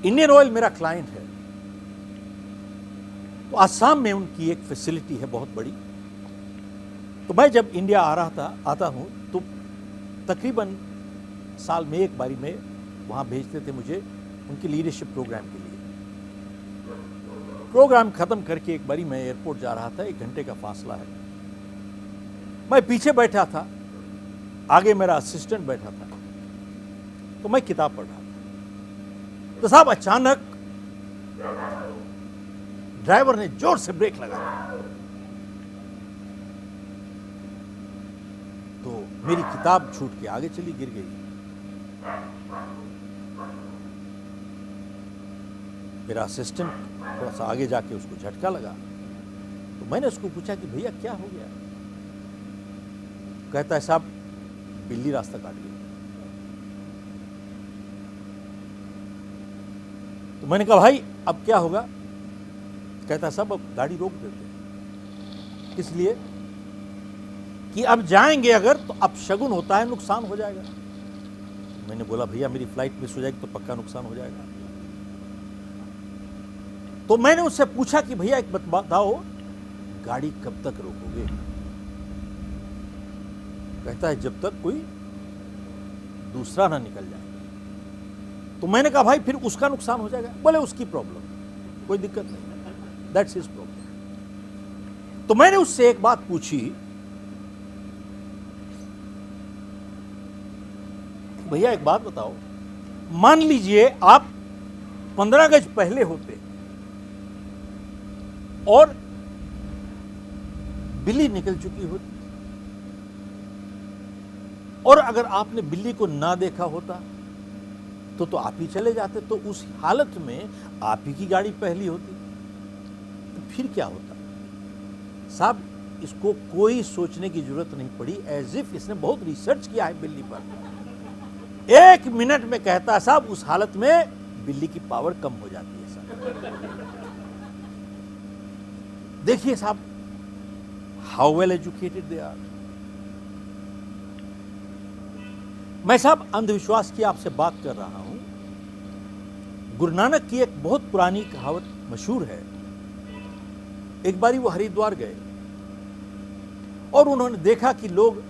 Indian oil मेरा client है, तो आसाम में उनकी एक फैसिलिटी है बहुत बड़ी। तो मैं जब इंडिया आता हूँ तो तकरीबन साल में एक बारी में वहाँ भेजते थे मुझे उनकी लीडरशिप प्रोग्राम के लिए। प्रोग्राम खत्म करके एक बारी मैं एयरपोर्ट जा रहा था, 1 घंटे का फासला है। मैं पीछे बैठा था, आगे मेरा असिस्टेंट बैठा था, तो मैं किताब पढ़ रहा था। तो साहब अचानक ड्राइवर ने जोर से ब्रेक लगाया, तो मेरी किताब छूट के आगे चली, गिर गई। मेरा असिस्टेंट थोड़ा सा आगे जाके उसको झटका लगा। तो मैंने उसको पूछा कि भैया क्या हो गया? कहता है साहब बिल्ली रास्ता काट गई। तो मैंने कहा भाई अब क्या होगा? कहता है साहब अब गाड़ी रोक देते हैं, इसलिए कि अब जाएंगे अगर तो अब शगुन होता है, नुकसान हो जाएगा। मैंने बोला भैया मेरी फ्लाइट मिस हो जाएगी तो पक्का नुकसान हो जाएगा। तो मैंने उससे पूछा कि भैया एक बात बताओ, गाड़ी कब तक रोकोगे? कहता है जब तक कोई दूसरा ना निकल जाए। तो मैंने कहा भाई फिर उसका नुकसान हो जाएगा? बोले उसकी प्रॉब्लम, कोई दिक्कत नहीं, दैट्स हिज प्रॉब्लम। तो मैंने उससे एक बात पूछी, भैया एक बात बताओ, मान लीजिए आप 15 गज पहले होते और बिल्ली निकल चुकी होती, और अगर आपने बिल्ली को ना देखा होता तो आप ही चले जाते, तो उस हालत में आप ही की गाड़ी पहली होती, तो फिर क्या होता? साहब इसको कोई सोचने की जरूरत नहीं पड़ी, एज इफ इसने बहुत रिसर्च किया है बिल्ली पर। 1 मिनट में कहता है साहब उस हालत में बिल्ली की पावर कम हो जाती है साहब। देखिए साहब how well educated they are. मैं साहब अंधविश्वास की आपसे बात कर रहा हूं। गुरु नानक की एक बहुत पुरानी कहावत मशहूर है। एक बारी वो हरिद्वार गए और उन्होंने देखा कि लोग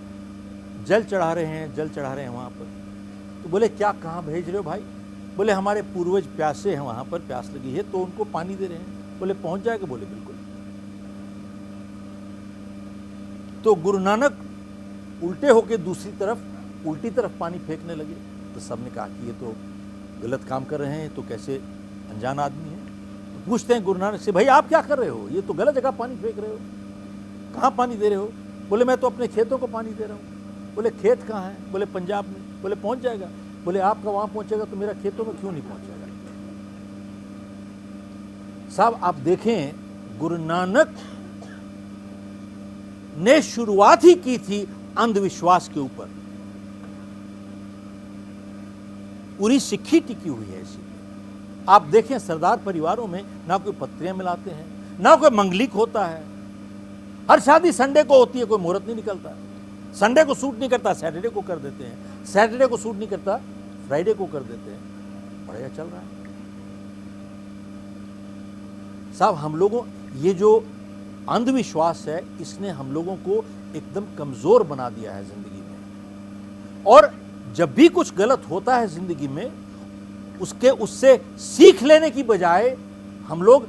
जल चढ़ा रहे हैं वहां पर। तो बोले क्या, कहां भेज रहे हो भाई? बोले हमारे पूर्वज प्यासे हैं, वहां पर प्यास लगी है तो उनको पानी दे रहे हैं। बोले पहुंच जाएगा? बोले बिल्कुल। तो गुरु नानक उल्टे होके दूसरी तरफ, उल्टी तरफ पानी फेंकने लगे। तो सबने कहा कि ये तो गलत काम कर रहे हैं, तो कैसे अनजान आदमी है। तो पूछते हैं गुरु नानक से, भाई आप क्या कर रहे हो? ये तो गलत जगह पानी फेंक रहे हो, कहाँ पानी दे रहे हो? बोले मैं तो अपने खेतों को पानी दे रहा हूँ। बोले खेत कहाँ है? बोले पंजाब में। बोले पहुँच जाएगा? बोले आपका वहाँ पहुँचेगा तो मेरा खेतों में क्यों नहीं पहुँचेगा? साहब आप देखें गुरु नानक ने शुरुआत ही की थी अंधविश्वास के ऊपर। पूरी सिक्खी टिकी हुई है इसी पे। आप देखें सरदार परिवारों में ना कोई पत्रियां मिलाते हैं, ना कोई मंगलिक होता है। हर शादी संडे को होती है, कोई मुहूर्त नहीं निकलता। संडे को सूट नहीं करता, सैटरडे को कर देते हैं। सैटरडे को सूट नहीं करता, फ्राइडे को कर देते हैं। बढ़िया चल रहा है साहब। हम लोगों, ये जो अंधविश्वास है इसने हम लोगों को एकदम कमजोर बना दिया है जिंदगी में। और जब भी कुछ गलत होता है जिंदगी में, उससे सीख लेने की बजाय हम लोग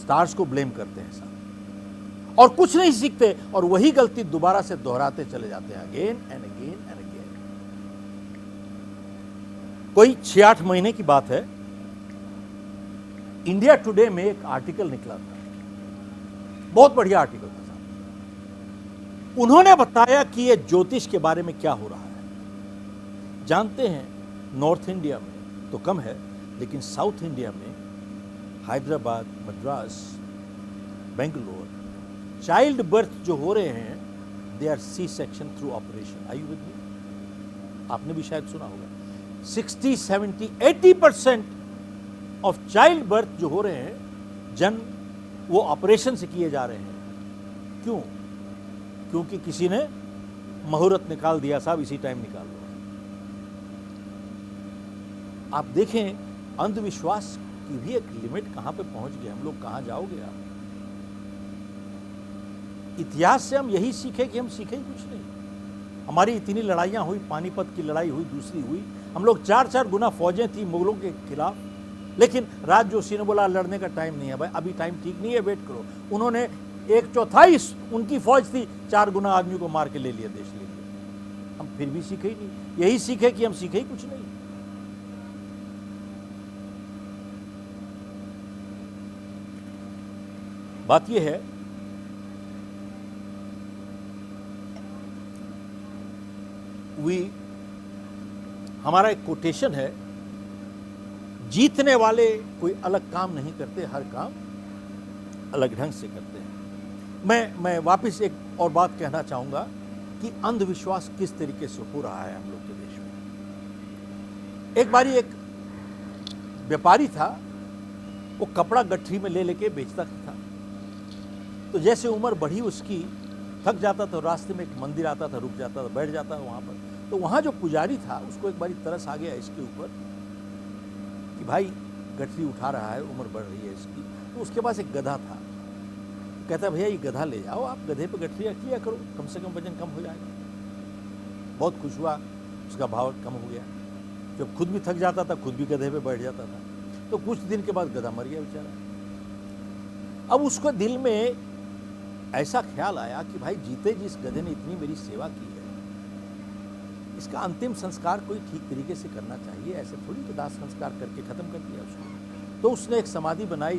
स्टार्स को ब्लेम करते हैं साहब, और कुछ नहीं सीखते और वही गलती दोबारा से दोहराते चले जाते हैं, again and again and again. कोई 6-8 महीने की बात है, इंडिया टुडे में एक आर्टिकल निकला था, बहुत बढ़िया आर्टिकल था साहब। उन्होंने बताया कि ये ज्योतिष के बारे में क्या हो रहा है। जानते हैं नॉर्थ इंडिया में तो कम है, लेकिन साउथ इंडिया में हैदराबाद, मद्रास, बेंगलोर, चाइल्ड बर्थ जो हो रहे हैं, they are C section through operation. Are you with me? आपने भी शायद सुना होगा 60, 70, 80% ऑफ चाइल्ड बर्थ जो हो रहे हैं जन्म, वो ऑपरेशन से किए जा रहे हैं। क्यों? क्योंकि किसी ने मुहूर्त निकाल दिया, साहब इसी टाइम निकाल लो। आप देखें अंधविश्वास की भी एक लिमिट कहां पे पहुंच गए हम लोग, कहां जाओगे आप? इतिहास से हम यही सीखे कि हम सीखे ही कुछ नहीं। हमारी इतनी लड़ाइयां हुई, पानीपत की लड़ाई हुई, दूसरी हुई, हम लोग 4-4 गुना फौजें थी मुगलों के खिलाफ, लेकिन राज जोशी ने बोला लड़ने का टाइम नहीं है भाई, अभी टाइम ठीक नहीं है, वेट करो। उन्होंने 1/4 उनकी फौज थी, 4 गुना आदमी को मार के ले लिया, देश ले लिया। हम फिर भी सीखे ही नहीं, यही सीखे कि हम सीखे ही कुछ नहीं। बात यह है हमारा एक कोटेशन है, जीतने वाले कोई अलग काम नहीं करते, हर काम अलग ढंग से करते हैं। मैं वापस एक और बात कहना चाहूंगा कि अंधविश्वास किस तरीके से हो रहा है हम लोग के देश में। एक बारी एक व्यापारी था, वो कपड़ा गठरी में ले लेके बेचता था। तो जैसे उम्र बढ़ी उसकी, थक जाता तो रास्ते में एक मंदिर आता था, रुक जाता था, बैठ जाता था वहां पर। तो वहां जो पुजारी था उसको एक बारी तरस आ गया इसके ऊपर कि भाई गठरी उठा रहा है, उम्र बढ़ रही है इसकी। तो उसके पास एक गधा था, कहता भैया ये गधा ले जाओ, आप गधे पे गठरी रख लिया करो, कम से कम वजन कम हो जाएगा। बहुत खुश हुआ, उसका भाव कम हो गया। जब खुद भी थक जाता था, खुद भी गधे पे बैठ जाता था। तो कुछ दिन के बाद गधा मर गया बेचारा। अब उसको दिल में ऐसा ख्याल आया कि भाई जीते जिस गधे ने इतनी मेरी सेवा की है, इसका अंतिम संस्कार कोई ठीक तरीके से करना चाहिए, ऐसे थोड़ी कि दाह संस्कार करके खत्म कर दिया उसको। तो उसने एक समाधि बनाई,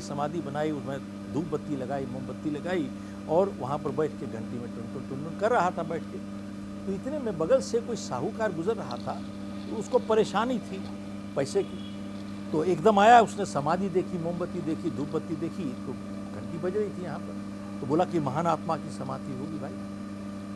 उसमें धूप बत्ती लगाई, मोमबत्ती लगाई, और वहां पर बैठ के घंटी में टुन टुन कर रहा था बैठ के। तो इतने में बगल से कोई साहूकार गुजर रहा था, तो उसको परेशानी थी पैसे की। तो एकदम आया, उसने समाधि देखी, मोमबत्ती देखी, धूप बत्ती देखी, तो घंटी बज रही थी यहाँ पर। तो बोला कि महान आत्मा की समाधि होगी भाई।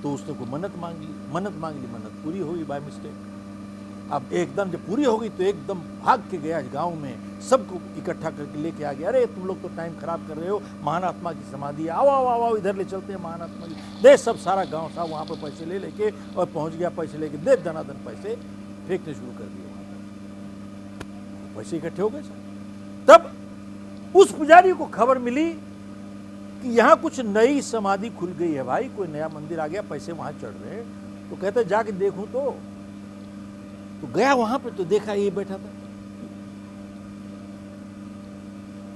तो उसने को मन्नत मांग ली, मन्नत पूरी होगी बाय मिस्टेक। अब एकदम जब पूरी हो गई तो एकदम भाग के गया गांव में, सबको इकट्ठा करके लेके आ गया। अरे तुम लोग तो टाइम खराब कर रहे हो, महान आत्मा की समाधि, आओ आओ आओ आओ, इधर ले चलते हैं महान आत्मा की। दे सब सारा गांव साहब वहां पर पैसे ले लेके, और पहुंच गया, पैसे लेके दे दनादन पैसे फेंकने शुरू कर दिए। पैसे इकट्ठे हो गए सर। तब उस पुजारी को खबर मिली कि यहाँ कुछ नई समाधि खुल गई है भाई, कोई नया मंदिर आ गया, पैसे वहां चढ़ रहे हैं। तो कहते जाके देखूं तो गया वहां पे, तो देखा ये बैठा था।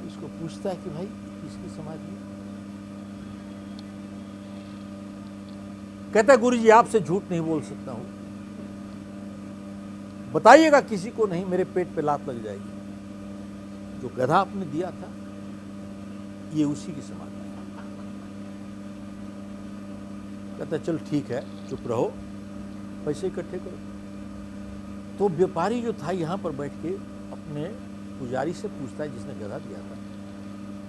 इसको पूछता है कि भाई किसकी समाधि है? कहता है गुरुजी आपसे झूठ नहीं बोल सकता हूं, बताइएगा किसी को नहीं, मेरे पेट पे लात लग जाएगी। जो गधा आपने दिया था ये उसी की समाधि है। कहता चल ठीक है, चुप रहो, पैसे इकट्ठे करो। तो व्यापारी जो था यहाँ पर बैठ के अपने पुजारी से पूछता है जिसने गधा दिया था,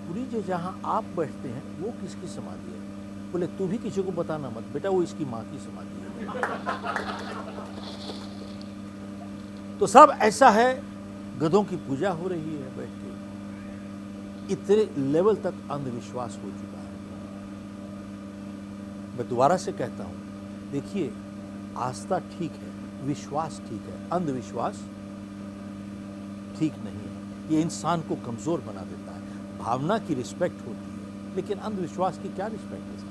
पूरी जो जहाँ आप बैठते हैं वो किसकी समाधि है? बोले तू भी किसी को बताना मत बेटा, वो इसकी माँ की समाधि है। तो सब ऐसा है, गधों की पूजा हो रही है बैठ के। इतने लेवल तक अंधविश्वास हो चुका है। मैं दोबारा से कहता हूं, देखिए आस्था ठीक है, विश्वास ठीक है, अंधविश्वास ठीक नहीं है। ये इंसान को कमजोर बना देता है। भावना की रिस्पेक्ट होती है, लेकिन अंधविश्वास की क्या रिस्पेक्ट है?